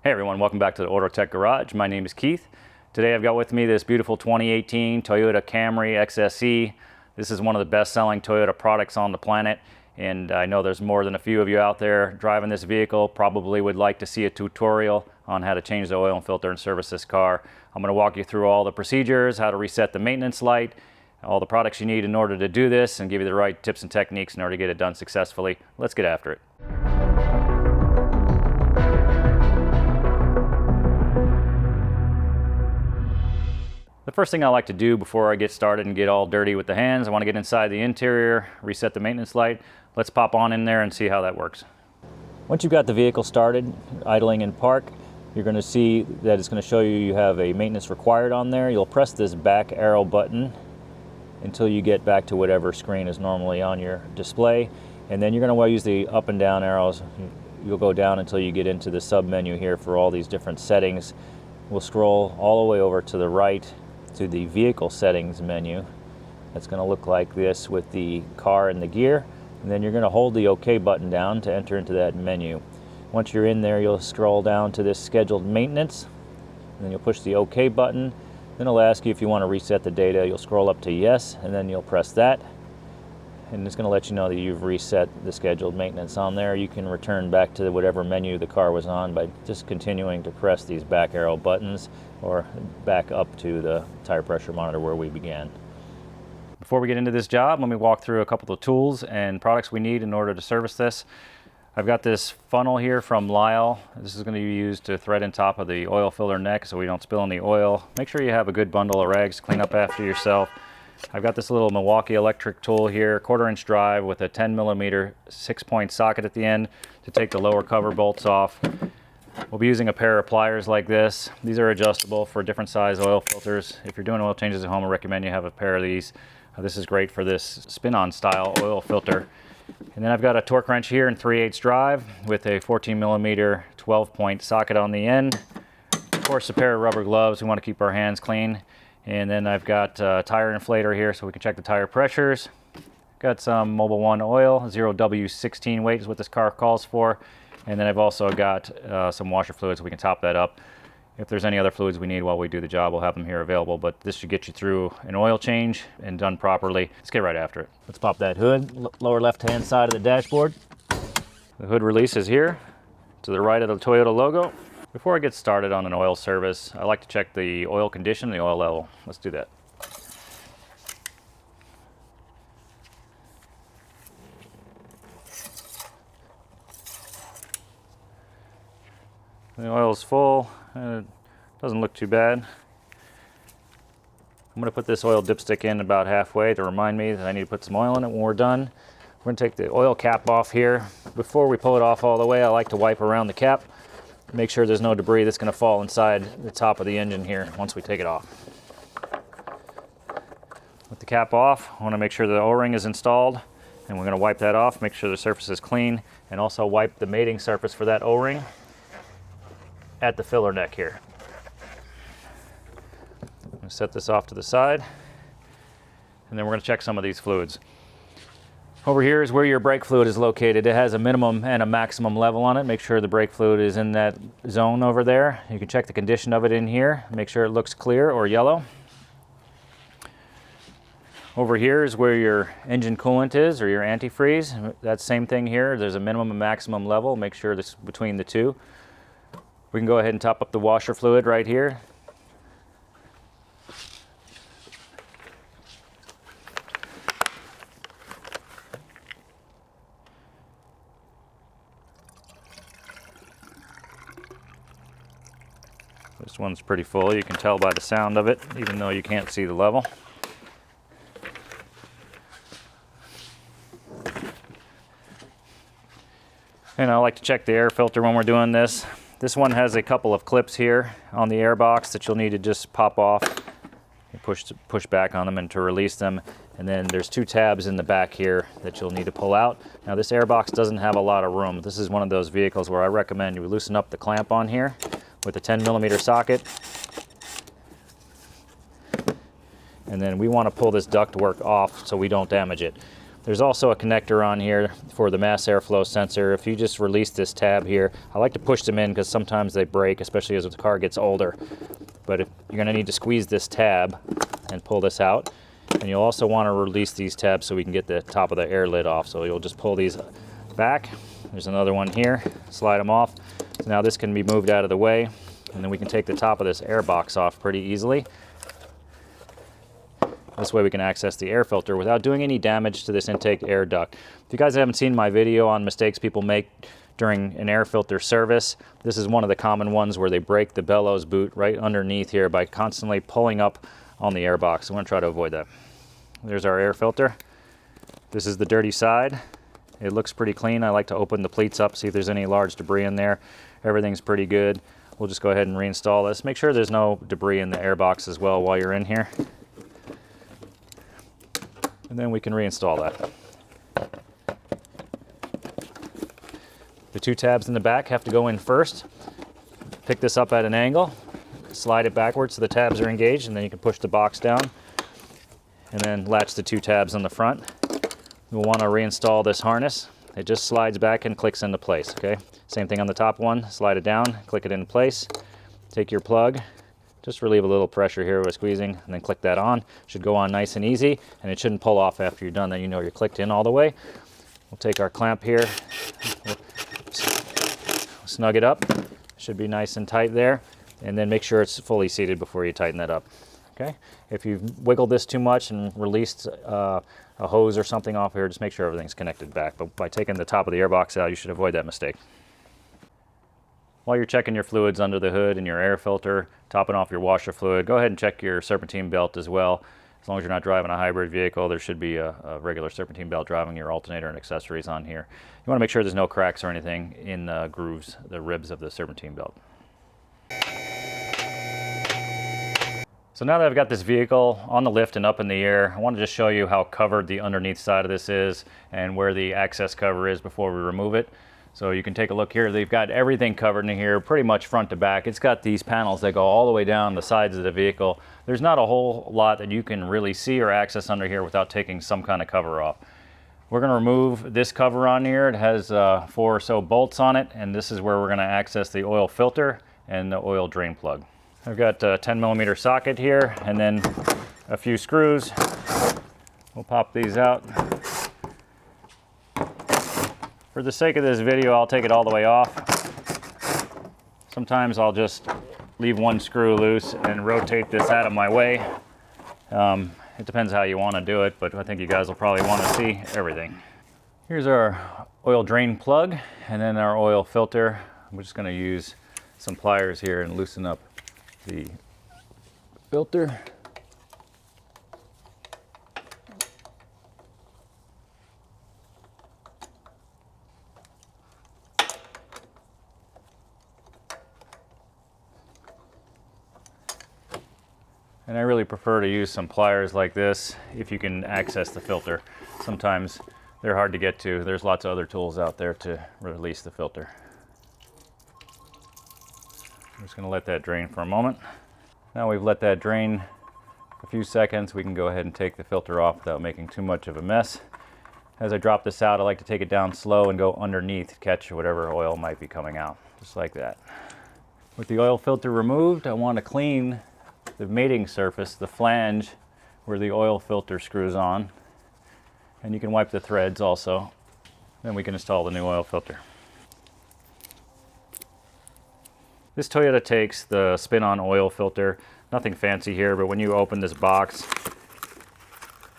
Hey everyone, welcome back to the OrtoTech Garage. My name is Keith. Today I've got with me this beautiful 2018 Toyota Camry XSE. This is one of the best-selling Toyota products on the planet, and I know there's more than a few of you out there driving this vehicle probably would like to see a tutorial on how to change the oil and filter and service this car. I'm going to walk you through all the procedures, how to reset the maintenance light, all the products you need in order to do this, and give you the right tips and techniques in order to get it done successfully. Let's get after it. The first thing I like to do before I get started and get all dirty with the hands, I want to get inside the interior, reset the maintenance light. Let's pop on in there and see how that works. Once you've got the vehicle started, idling in park, you're going to see that it's going to show you have a maintenance required on there. You'll press this back arrow button until you get back to whatever screen is normally on your display. And then you're going to use the up and down arrows. You'll go down until you get into the sub menu here for all these different settings. We'll scroll all the way over to the right to the vehicle settings menu. That's going to look like this with the car and the gear, and then you're going to hold the OK button down to enter into that menu. Once you're in there, you'll scroll down to this scheduled maintenance, and then you'll push the OK button. Then it'll ask you if you want to reset the data. You'll scroll up to yes, and then you'll press that, and it's going to let you know that you've reset the scheduled maintenance on there. You can return back to whatever menu the car was on by just continuing to press these back arrow buttons or back up to the tire pressure monitor where we began. Before we get into this job, let me walk through a couple of tools and products we need in order to service this. I've got this funnel here from Lyle. This is going to be used to thread in top of the oil filler neck so we don't spill any oil. Make sure you have a good bundle of rags to clean up after yourself. I've got this little Milwaukee electric tool here, 1/4 inch drive with a 10mm 6-point socket at the end to take the lower cover bolts off. We'll be using a pair of pliers like this. These are adjustable for different size oil filters. If you're doing oil changes at home, I recommend you have a pair of these. This is great for this spin-on style oil filter. And then I've got a torque wrench here in 3/8 drive with a 14mm 12-point socket on the end. Of course, a pair of rubber gloves. We want to keep our hands clean. And then I've got a tire inflator here so we can check the tire pressures. Got some Mobil 1 oil, 0W16 weight is what this car calls for. And then I've also got some washer fluids so we can top that up. If there's any other fluids we need while we do the job, we'll have them here available, but this should get you through an oil change and done properly. Let's get right after it. Let's pop that hood, lower left-hand side of the dashboard. The hood release is here to the right of the Toyota logo. Before I get started on an oil service, I like to check the oil condition and the oil level. Let's do that. The oil is full, and it doesn't look too bad. I'm going to put this oil dipstick in about halfway to remind me that I need to put some oil in it when we're done. We're going to take the oil cap off here. Before we pull it off all the way, I like to wipe around the cap. Make sure there's no debris that's going to fall inside the top of the engine here once we take it off. With the cap off, I want to make sure the O-ring is installed, and we're going to wipe that off, make sure the surface is clean, and also wipe the mating surface for that O-ring at the filler neck here. I'm going to set this off to the side, and then we're going to check some of these fluids. Over here is where your brake fluid is located. It has a minimum and a maximum level on it. Make sure the brake fluid is in that zone over there. You can check the condition of it in here. Make sure it looks clear or yellow. Over here is where your engine coolant is, or your antifreeze. That same thing here. There's a minimum and maximum level. Make sure this is between the two. We can go ahead and top up the washer fluid right here. This one's pretty full. You can tell by the sound of it, even though you can't see the level. And I like to check the air filter when we're doing this. This one has a couple of clips here on the air box that you'll need to just pop off and push back on them and to release them. And then there's 2 tabs in the back here that you'll need to pull out. Now this air box doesn't have a lot of room. This is one of those vehicles where I recommend you loosen up the clamp on here with a 10mm socket. And then we want to pull this ductwork off so we don't damage it. There's also a connector on here for the mass airflow sensor. If you just release this tab here, I like to push them in because sometimes they break, especially as the car gets older. But you're going to need to squeeze this tab and pull this out. And you'll also want to release these tabs so we can get the top of the air lid off. So you'll just pull these back. There's another one here, slide them off. So now this can be moved out of the way, and then we can take the top of this air box off pretty easily. This way we can access the air filter without doing any damage to this intake air duct. If you guys haven't seen my video on mistakes people make during an air filter service, this is one of the common ones where they break the bellows boot right underneath here by constantly pulling up on the air box. I'm going to try to avoid that. There's our air filter. This is the dirty side. It looks pretty clean. I like to open the pleats up, see if there's any large debris in there. Everything's pretty good. We'll just go ahead and reinstall this. Make sure there's no debris in the air box as well while you're in here. And then we can reinstall that. The two tabs in the back have to go in first. Pick this up at an angle, slide it backwards so the tabs are engaged, and then you can push the box down and then latch the two tabs on the front. We'll want to reinstall this harness. It just slides back and clicks into place, okay? Same thing on the top one, slide it down, click it into place. Take your plug, just relieve a little pressure here with squeezing, and then click that on. Should go on nice and easy, and it shouldn't pull off after you're done, then you know you're clicked in all the way. We'll take our clamp here, snug it up. Should be nice and tight there, and then make sure it's fully seated before you tighten that up, okay? If you've wiggled this too much and released a hose or something off here, just make sure everything's connected back. But by taking the top of the airbox out, you should avoid that mistake. While you're checking your fluids under the hood and your air filter, topping off your washer fluid, go ahead and check your serpentine belt as well. As long as you're not driving a hybrid vehicle, there should be a regular serpentine belt driving your alternator and accessories on here. You want to make sure there's no cracks or anything in the grooves, the ribs of the serpentine belt. So now that I've got this vehicle on the lift and up in the air, I want to just show you how covered the underneath side of this is and where the access cover is before we remove it. So you can take a look here. They've got everything covered in here, pretty much front to back. It's got these panels that go all the way down the sides of the vehicle. There's not a whole lot that you can really see or access under here without taking some kind of cover off. We're going to remove this cover on here. It has 4 or so bolts on it, and this is where we're going to access the oil filter and the oil drain plug. I've got a 10mm socket here, and then a few screws. We'll pop these out. For the sake of this video, I'll take it all the way off. Sometimes I'll just leave one screw loose and rotate this out of my way. It depends how you want to do it, but I think you guys will probably want to see everything. Here's our oil drain plug and then our oil filter. I'm just going to use some pliers here and loosen up the filter. And I really prefer to use some pliers like this if you can access the filter. Sometimes they're hard to get to. There's lots of other tools out there to release the filter. I'm just going to let that drain for a moment. Now we've let that drain a few seconds, we can go ahead and take the filter off without making too much of a mess. As I drop this out, I like to take it down slow and go underneath to catch whatever oil might be coming out, just like that. With the oil filter removed, I want to clean the mating surface, the flange where the oil filter screws on, and you can wipe the threads also. Then we can install the new oil filter. This Toyota takes the spin-on oil filter. Nothing fancy here, but when you open this box,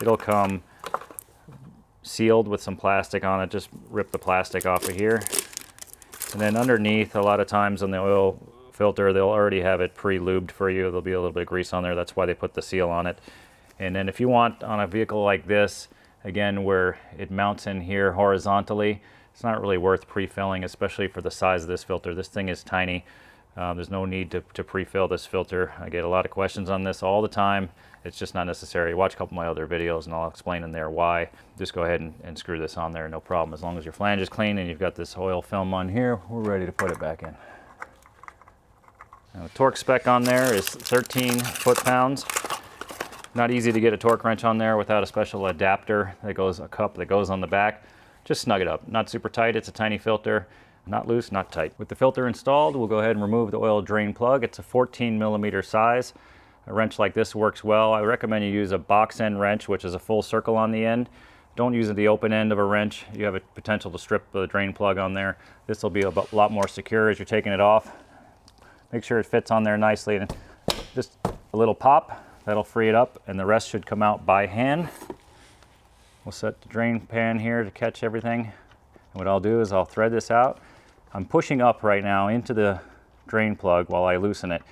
it'll come sealed with some plastic on it. Just rip the plastic off of here. And then underneath, a lot of times on the oil filter, they'll already have it pre-lubed for you. There'll be a little bit of grease on there. That's why they put the seal on it. And then if you want on a vehicle like this, again, where it mounts in here horizontally, it's not really worth pre-filling, especially for the size of this filter. This thing is tiny. There's no need to pre-fill this filter. I get a lot of questions on this all the time. It's just not necessary. Watch a couple of my other videos and I'll explain in there why. Just go ahead and screw this on there, no problem. As long as your flange is clean and you've got this oil film on here, we're ready to put it back in. Now, the torque spec on there is 13 foot-pounds. Not easy to get a torque wrench on there without a special adapter that goes, a cup that goes on the back. Just snug it up. Not super tight, it's a tiny filter. Not loose, not tight. With the filter installed, we'll go ahead and remove the oil drain plug. It's a 14mm size. A wrench like this works well. I recommend you use a box end wrench, which is a full circle on the end. Don't use the open end of a wrench. You have a potential to strip the drain plug on there. This will be a lot more secure as you're taking it off. Make sure it fits on there nicely. And just a little pop, that'll free it up, and the rest should come out by hand. We'll set the drain pan here to catch everything. And what I'll do is I'll thread this out. I'm pushing up right now into the drain plug while I loosen it.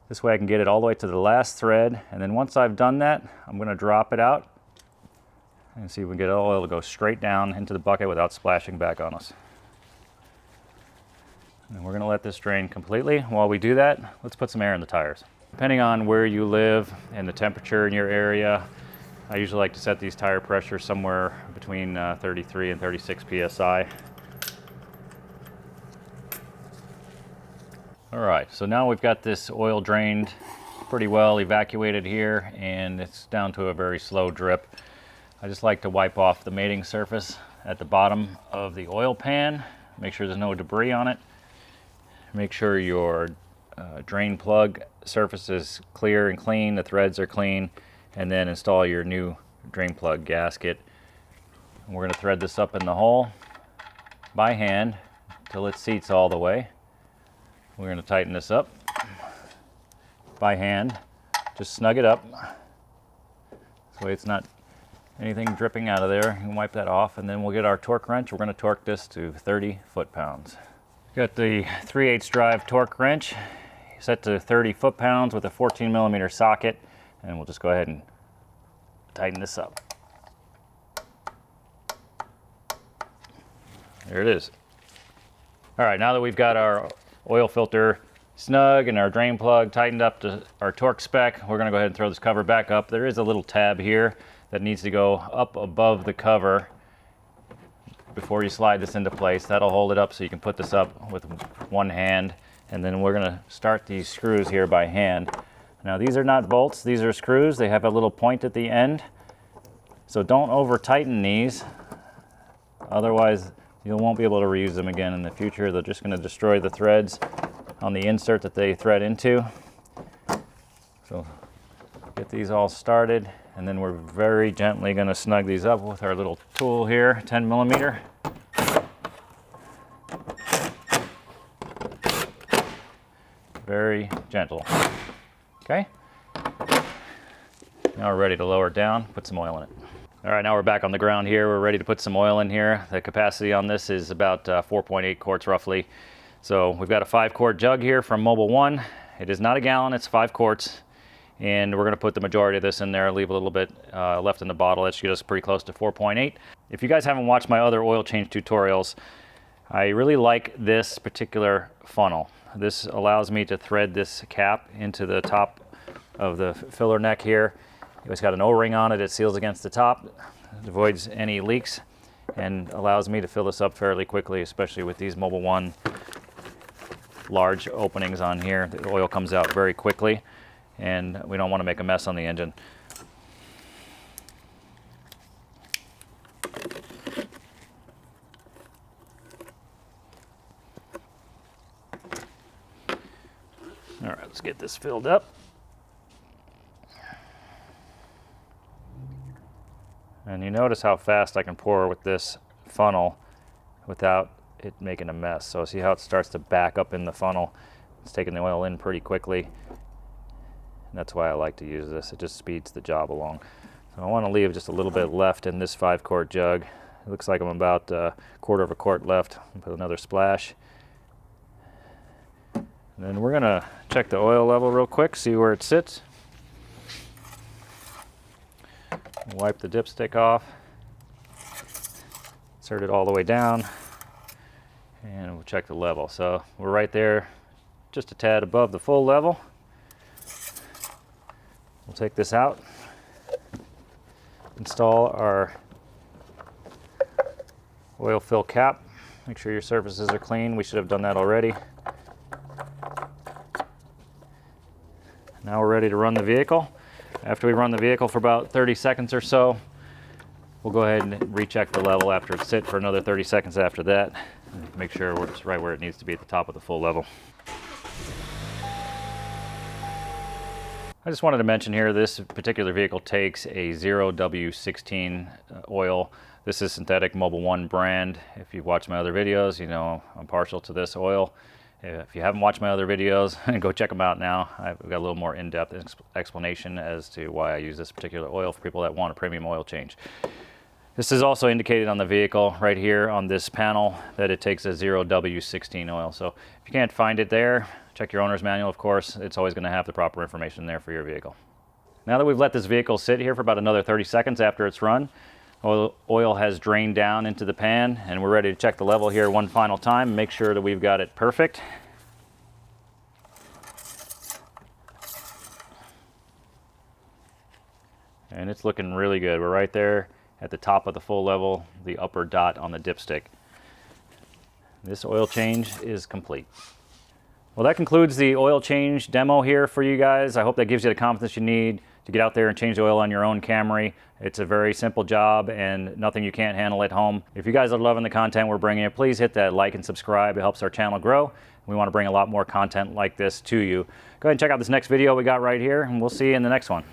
This way I can get it all the way to the last thread, and then once I've done that, I'm going to drop it out and see if we can get the oil to go straight down into the bucket without splashing back on us. And we're going to let this drain completely. While we do that, let's put some air in the tires. Depending on where you live and the temperature in your area, I usually like to set these tire pressures somewhere between 33 and 36 psi. All right, so now we've got this oil drained pretty well, evacuated here, and it's down to a very slow drip. I just like to wipe off the mating surface at the bottom of the oil pan, make sure there's no debris on it. Make sure your drain plug surface is clear and clean, the threads are clean, and then install your new drain plug gasket. And we're going to thread this up in the hole by hand until it seats all the way. We're going to tighten this up by hand. Just snug it up. This way it's not anything dripping out of there. You can wipe that off, and then we'll get our torque wrench. We're going to torque this to 30 foot-pounds. Got the 3/8 drive torque wrench set to 30 foot-pounds with a 14mm socket, and we'll just go ahead and tighten this up. There it is. All right, now that we've got our oil filter snug and our drain plug tightened up to our torque spec, we're going to go ahead and throw this cover back up. There is a little tab here that needs to go up above the cover before you slide this into place. That'll hold it up so you can put this up with one hand, and then we're going to start these screws here by hand. Now these are not bolts, these are screws. They have a little point at the end, so don't over tighten these, otherwise you won't be able to reuse them again in the future. They're just going to destroy the threads on the insert that they thread into. So get these all started, and then we're very gently going to snug these up with our little tool here, 10mm. Very gentle. Okay. Now we're ready to lower it down, put some oil in it. All right, now we're back on the ground here. We're ready to put some oil in here. The capacity on this is about 4.8 quarts roughly. So we've got a 5-quart jug here from Mobil 1. It is not a gallon, it's 5 quarts. And we're gonna put the majority of this in there, leave a little bit left in the bottle. That should get us pretty close to 4.8. If you guys haven't watched my other oil change tutorials, I really like this particular funnel. This allows me to thread this cap into the top of the filler neck here. It's got an O-ring on it. It seals against the top, it avoids any leaks, and allows me to fill this up fairly quickly, especially with these Mobil 1 large openings on here. The oil comes out very quickly, and we don't want to make a mess on the engine. All right, let's get this filled up. And you notice how fast I can pour with this funnel without it making a mess. So see how it starts to back up in the funnel? It's taking the oil in pretty quickly. And that's why I like to use this. It just speeds the job along. So I want to leave just a little bit left in this 5-quart jug. It looks like I'm about a quarter of a quart left. Put another splash. And then we're gonna check the oil level real quick, see where it sits. Wipe the dipstick off, insert it all the way down, and we'll check the level. So we're right there, just a tad above the full level. We'll take this out, install our oil fill cap. Make sure your surfaces are clean. We should have done that already. Now we're ready to run the vehicle. After we run the vehicle for about 30 seconds or so, we'll go ahead and recheck the level after it's sit for another 30 seconds after that. Make sure it's right where it needs to be at the top of the full level. I just wanted to mention here, this particular vehicle takes a 0W16 oil. This is synthetic Mobil 1 brand. If you've watched my other videos, you know I'm partial to this oil. If you haven't watched my other videos, go check them out now. I've got a little more in-depth explanation as to why I use this particular oil for people that want a premium oil change. This is also indicated on the vehicle right here on this panel that it takes a 0W16 oil. So if you can't find it there, check your owner's manual, of course. It's always going to have the proper information there for your vehicle. Now that we've let this vehicle sit here for about another 30 seconds after it's run, oil has drained down into the pan, and we're ready to check the level here one final time and make sure that we've got it perfect. And it's looking really good. We're right there at the top of the full level, the upper dot on the dipstick. This oil change is complete. Well, that concludes the oil change demo here for you guys. I hope that gives you the confidence you need to get out there and change the oil on your own Camry. It's a very simple job and nothing you can't handle at home. If you guys are loving the content we're bringing you, please hit that like and subscribe. It helps our channel grow. We want to bring a lot more content like this to you. Go ahead and check out this next video we got right here, and we'll see you in the next one.